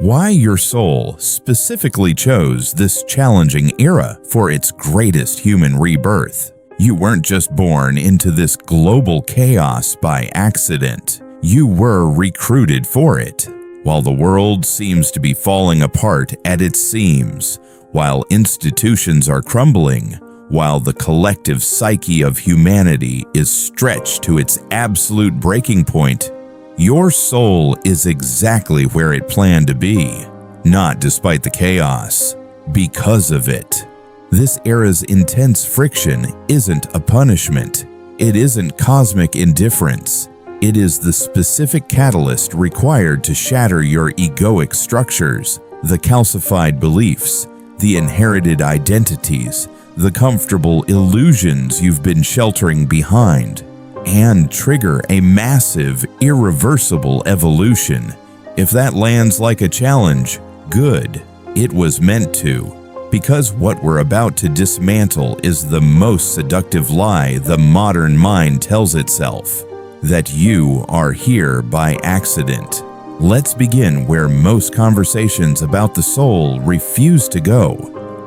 why your soul specifically chose this challenging era for its greatest human rebirth. You weren't just born into this global chaos by accident. You were recruited for it. While the world seems to be falling apart at its seams, while institutions are crumbling, while the collective psyche of humanity is stretched to its absolute breaking point, your soul is exactly where it planned to be, not despite the chaos, because of it. This era's intense friction isn't a punishment. It isn't cosmic indifference. It is the specific catalyst required to shatter your egoic structures, the calcified beliefs, the inherited identities, the comfortable illusions you've been sheltering behind, and trigger a massive, irreversible evolution. If that lands like a challenge, good. It was meant to. Because what we're about to dismantle is the most seductive lie the modern mind tells itself, that you are here by accident. Let's begin where most conversations about the soul refuse to go,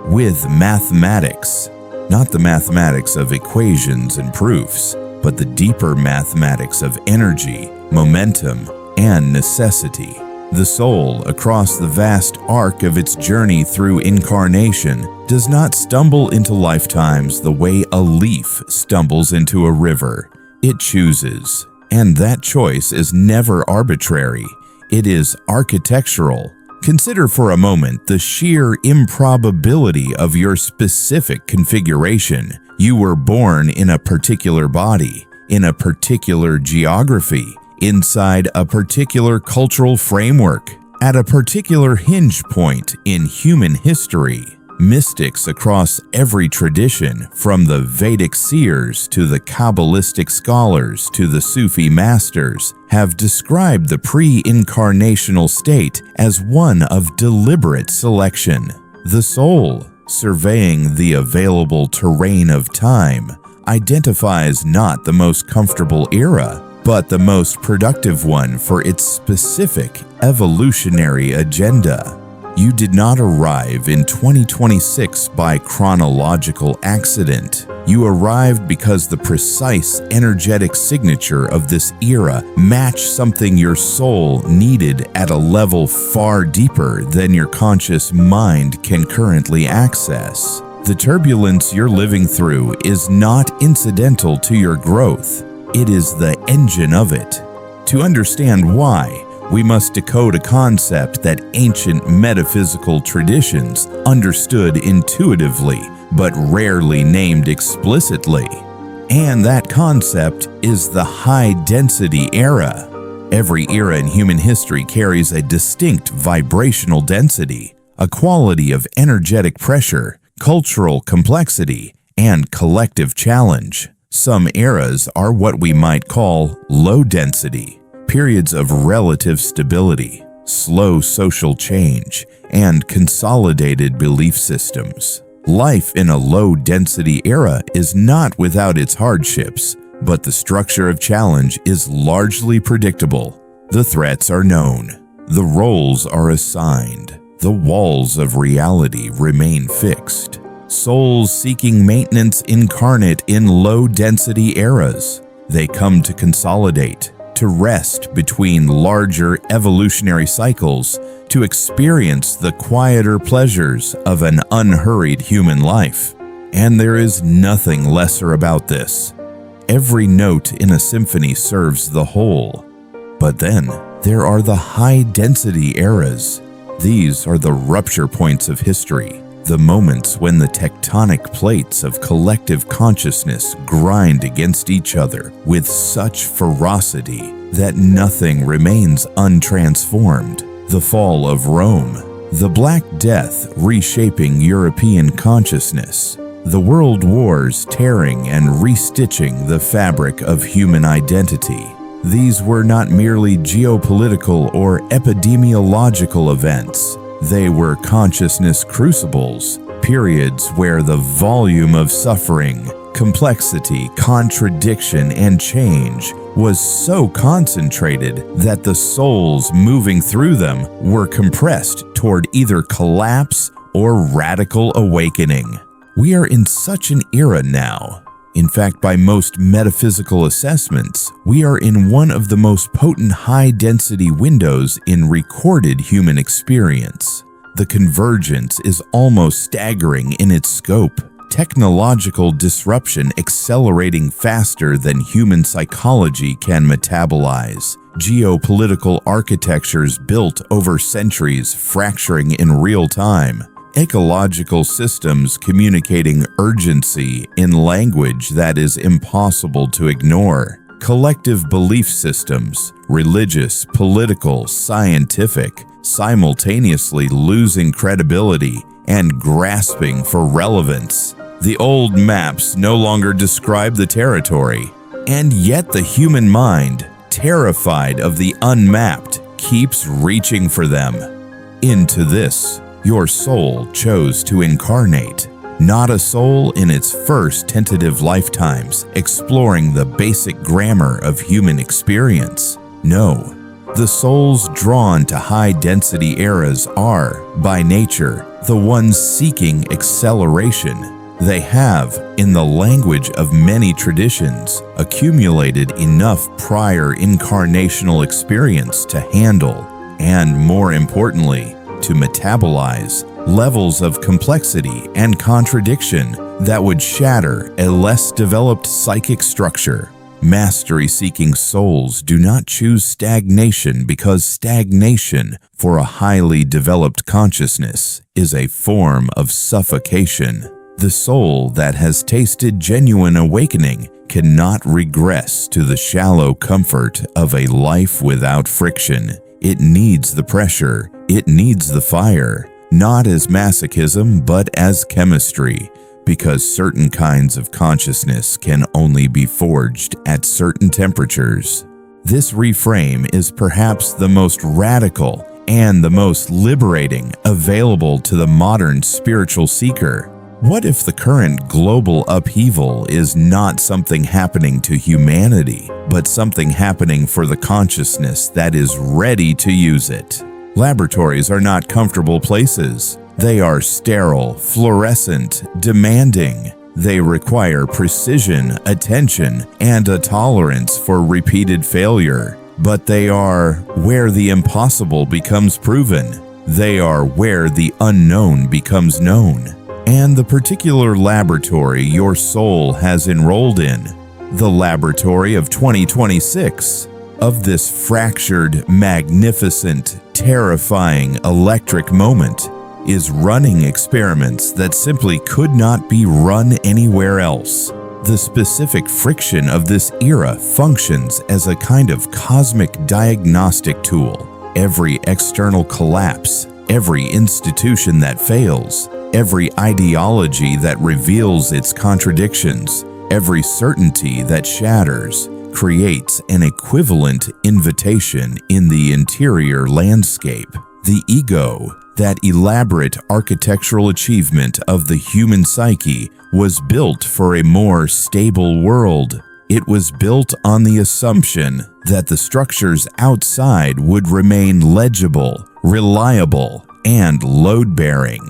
with mathematics. Not the mathematics of equations and proofs, but the deeper mathematics of energy, momentum, and necessity. The soul, across the vast arc of its journey through incarnation, does not stumble into lifetimes the way a leaf stumbles into a river. It chooses, and that choice is never arbitrary. It is architectural. Consider for a moment the sheer improbability of your specific configuration. You were born in a particular body, in a particular geography, inside a particular cultural framework, at a particular hinge point in human history. Mystics across every tradition, from the Vedic seers to the Kabbalistic scholars to the Sufi masters, have described the pre-incarnational state as one of deliberate selection. The soul, surveying the available terrain of time, identifies not the most comfortable era, but the most productive one for its specific evolutionary agenda. You did not arrive in 2026 by chronological accident. You arrived because the precise energetic signature of this era matched something your soul needed at a level far deeper than your conscious mind can currently access. The turbulence you're living through is not incidental to your growth. It is the engine of it. To understand why, we must decode a concept that ancient metaphysical traditions understood intuitively but rarely named explicitly. And that concept is the high-density era. Every era in human history carries a distinct vibrational density, a quality of energetic pressure, cultural complexity, and collective challenge. Some eras are what we might call low density, periods of relative stability, slow social change, and consolidated belief systems. Life in a low-density era is not without its hardships, but the structure of challenge is largely predictable. The threats are known. The roles are assigned. The walls of reality remain fixed. Souls seeking maintenance incarnate in low-density eras. They come to consolidate, to rest between larger evolutionary cycles, to experience the quieter pleasures of an unhurried human life. And there is nothing lesser about this. Every note in a symphony serves the whole. But then, there are the high-density eras. These are the rupture points of history, the moments when the tectonic plates of collective consciousness grind against each other with such ferocity that nothing remains untransformed. The fall of Rome, the Black Death reshaping European consciousness, the world wars tearing and restitching the fabric of human identity. These were not merely geopolitical or epidemiological events. They were consciousness crucibles, periods where the volume of suffering, complexity, contradiction, and change was so concentrated that the souls moving through them were compressed toward either collapse or radical awakening. We are in such an era now. In fact, by most metaphysical assessments, we are in one of the most potent high-density windows in recorded human experience. The convergence is almost staggering in its scope. Technological disruption accelerating faster than human psychology can metabolize. Geopolitical architectures built over centuries fracturing in real time. Ecological systems communicating urgency in language that is impossible to ignore. Collective belief systems, religious, political, scientific, simultaneously losing credibility and grasping for relevance. The old maps no longer describe the territory, and yet the human mind, terrified of the unmapped, keeps reaching for them. Into this, your soul chose to incarnate, not a soul in its first tentative lifetimes, exploring the basic grammar of human experience. No, the souls drawn to high-density eras are, by nature, the ones seeking acceleration. They have, in the language of many traditions, accumulated enough prior incarnational experience to handle, and more importantly, to metabolize, levels of complexity and contradiction that would shatter a less developed psychic structure. Mastery-seeking souls do not choose stagnation because stagnation for a highly developed consciousness is a form of suffocation. The soul that has tasted genuine awakening cannot regress to the shallow comfort of a life without friction. It needs the pressure, it needs the fire, not as masochism but as chemistry, because certain kinds of consciousness can only be forged at certain temperatures. This reframe is perhaps the most radical and the most liberating available to the modern spiritual seeker. What if the current global upheaval is not something happening to humanity, but something happening for the consciousness that is ready to use it? Laboratories are not comfortable places. They are sterile, fluorescent, demanding. They require precision, attention, and a tolerance for repeated failure. But they are where the impossible becomes proven. They are where the unknown becomes known. And the particular laboratory your soul has enrolled in, the laboratory of 2026, of this fractured, magnificent, terrifying electric moment, is running experiments that simply could not be run anywhere else. The specific friction of this era functions as a kind of cosmic diagnostic tool. Every external collapse, every institution that fails, every ideology that reveals its contradictions, every certainty that shatters, creates an equivalent invitation in the interior landscape. The ego, that elaborate architectural achievement of the human psyche, was built for a more stable world. It was built on the assumption that the structures outside would remain legible, reliable, and load-bearing.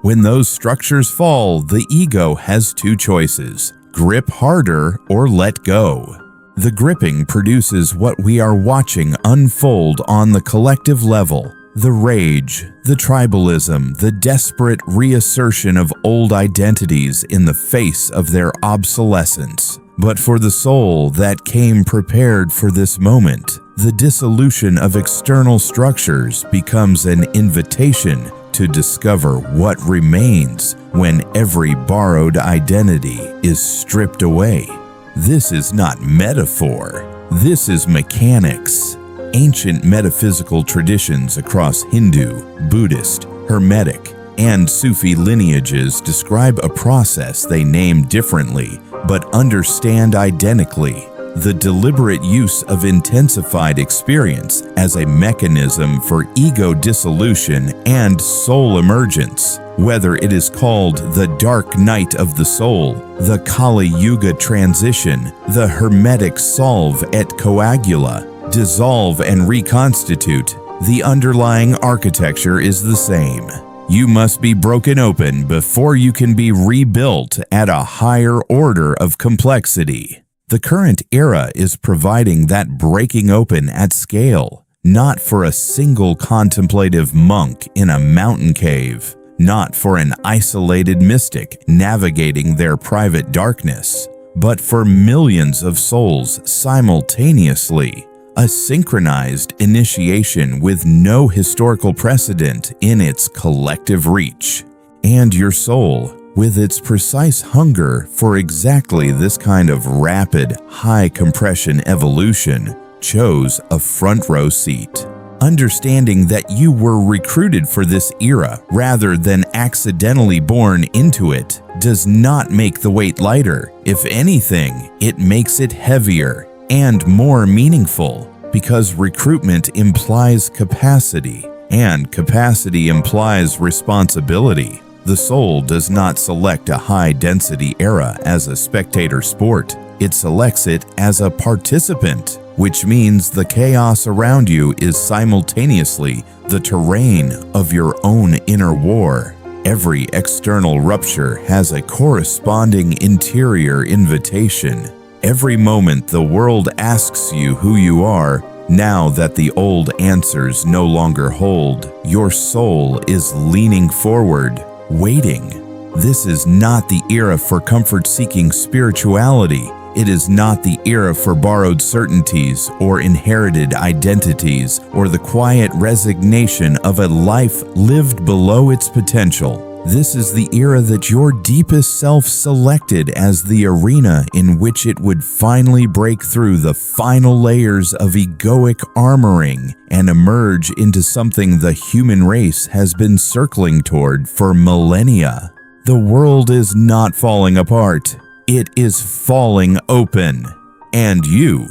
When those structures fall, the ego has two choices: grip harder or let go. The gripping produces what we are watching unfold on the collective level: the rage, the tribalism, the desperate reassertion of old identities in the face of their obsolescence. But for the soul that came prepared for this moment, the dissolution of external structures becomes an invitation to discover what remains when every borrowed identity is stripped away. This is not metaphor. This is mechanics. Ancient metaphysical traditions across Hindu, Buddhist, Hermetic, and Sufi lineages describe a process they name differently but understand identically: the deliberate use of intensified experience as a mechanism for ego dissolution and soul emergence. Whether it is called the dark night of the soul, the Kali Yuga transition, the hermetic solve et coagula, dissolve and reconstitute, the underlying architecture is the same. You must be broken open before you can be rebuilt at a higher order of complexity. The current era is providing that breaking open at scale, not for a single contemplative monk in a mountain cave, not for an isolated mystic navigating their private darkness, but for millions of souls simultaneously. A synchronized initiation with no historical precedent in its collective reach. And your soul, with its precise hunger for exactly this kind of rapid, high-compression evolution, chose a front row seat. Understanding that you were recruited for this era rather than accidentally born into it does not make the weight lighter. If anything, it makes it heavier and more meaningful, because recruitment implies capacity, and capacity implies responsibility. The soul does not select a high-density era as a spectator sport. It selects it as a participant, which means the chaos around you is simultaneously the terrain of your own inner war. Every external rupture has a corresponding interior invitation. Every moment the world asks you who you are, now that the old answers no longer hold, your soul is leaning forward, waiting. This is not the era for comfort-seeking spirituality. It is not the era for borrowed certainties or inherited identities or the quiet resignation of a life lived below its potential. This is the era that your deepest self selected as the arena in which it would finally break through the final layers of egoic armoring and emerge into something the human race has been circling toward for millennia. The world is not falling apart. It is falling open. And you,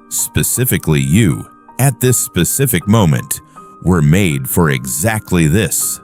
specifically you, at this specific moment, were made for exactly this.